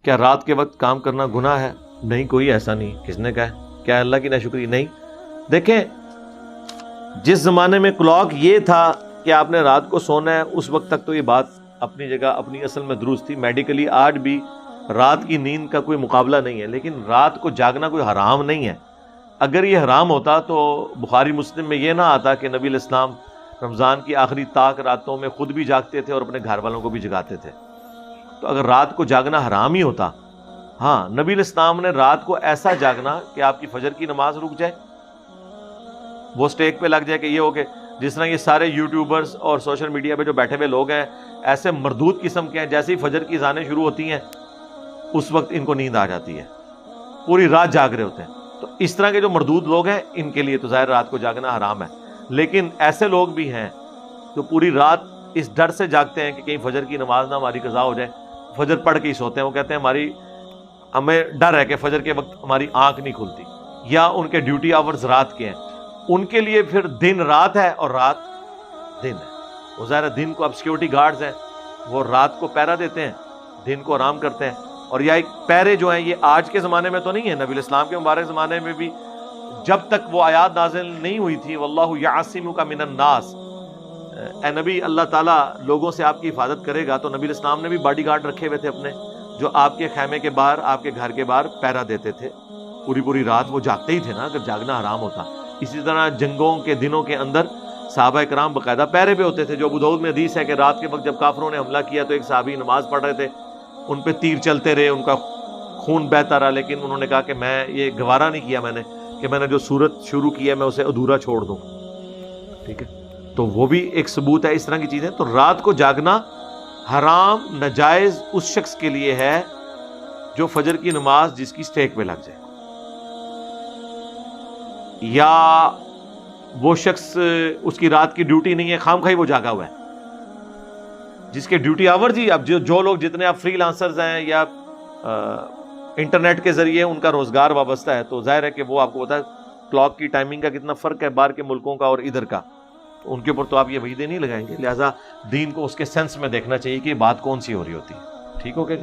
کیا رات کے وقت کام کرنا گناہ ہے؟ نہیں، کوئی ایسا نہیں. کس نے کہا ہے؟ کیا اللہ کی ناشکری؟ نہیں. دیکھیں، جس زمانے میں کلاک یہ تھا کہ آپ نے رات کو سونا ہے، اس وقت تک تو یہ بات اپنی جگہ اپنی اصل میں درست تھی. میڈیکلی آج بھی رات کی نیند کا کوئی مقابلہ نہیں ہے، لیکن رات کو جاگنا کوئی حرام نہیں ہے. اگر یہ حرام ہوتا تو بخاری مسلم میں یہ نہ آتا کہ نبی علیہ السلام رمضان کی آخری طاق راتوں میں خود بھی جاگتے تھے اور اپنے گھر والوں کو بھی جگاتے تھے. تو اگر رات کو جاگنا حرام ہی ہوتا، ہاں، نبی علیہ السلام نے رات کو ایسا جاگنا کہ آپ کی فجر کی نماز رک جائے، وہ سٹیک پہ لگ جائے کہ یہ ہو کہ جس طرح یہ سارے یوٹیوبرز اور سوشل میڈیا پہ جو بیٹھے ہوئے لوگ ہیں ایسے مردود قسم کے ہیں، جیسے ہی فجر کی اذانیں شروع ہوتی ہیں اس وقت ان کو نیند آ جاتی ہے، پوری رات جاگ رہے ہوتے ہیں. تو اس طرح کے جو مردود لوگ ہیں ان کے لیے تو ظاہر رات کو جاگنا حرام ہے. لیکن ایسے لوگ بھی ہیں جو پوری رات اس ڈر سے جاگتے ہیں کہ کہیں فجر کی نماز نہ ہماری قضا ہو جائے، فجر پڑھ کے ہی سوتے ہیں. وہ کہتے ہیں ہمیں ڈر ہے کہ فجر کے وقت ہماری آنکھ نہیں کھلتی، یا ان کے ڈیوٹی آورز رات کے ہیں. ان کے لیے پھر دن رات ہے اور رات دن ہے. وہ ظاہر دن کو اب سیکیورٹی گارڈز ہیں، وہ رات کو پہرا دیتے ہیں، دن کو آرام کرتے ہیں. اور یہ پہرے جو ہیں یہ آج کے زمانے میں تو نہیں ہے، نبی الاسلام کے مبارک زمانے میں بھی جب تک وہ آیات نازل نہیں ہوئی تھی واللہ یعصمک من الناس، اے نبی اللہ تعالیٰ لوگوں سے آپ کی حفاظت کرے گا، تو نبی الاسلام نے بھی باڈی گارڈ رکھے ہوئے تھے اپنے، جو آپ کے خیمے کے باہر آپ کے گھر کے باہر پہرا دیتے تھے. پوری رات وہ جاگتے ہی تھے نا، اگر جاگنا حرام ہوتا. اسی طرح جنگوں کے دنوں کے اندر صحابہ کرام باقاعدہ پہرے پہ ہوتے تھے. جو ابو داؤد میں حدیث ہے کہ رات کے وقت جب کافروں نے حملہ کیا تو ایک صحابی نماز پڑھ رہے تھے، ان پہ تیر چلتے رہے، ان کا خون بہتا رہا، لیکن انہوں نے کہا کہ میں یہ گوارا نہیں کیا میں نے کہ میں نے جو سورت شروع کی ہے میں اسے ادھورا چھوڑ دوں. ٹھیک ہے، تو وہ بھی ایک ثبوت ہے اس طرح کی چیزیں. تو رات کو جاگنا حرام ناجائز اس شخص کے لیے ہے جو فجر کی نماز جس کی سٹیک پہ لگ جائے، یا وہ شخص اس کی رات کی ڈیوٹی نہیں ہے، خام خواہی وہ جاگا ہوا ہے، جس کے ڈیوٹی آورز ہی اب جو لوگ جتنے اب فری لانسرز ہیں یا انٹرنیٹ کے ذریعے ان کا روزگار وابستہ ہے، تو ظاہر ہے کہ وہ آپ کو پتا ہے کلاک کی ٹائمنگ کا کتنا فرق ہے باہر کے ملکوں کا اور ادھر کا. تو ان کے اوپر تو آپ یہ وعیدیں نہیں لگائیں گے. لہٰذا دین کو اس کے سینس میں دیکھنا چاہیے کہ یہ بات کون سی ہو رہی ہوتی ہے. ٹھیک ہو گیا جی؟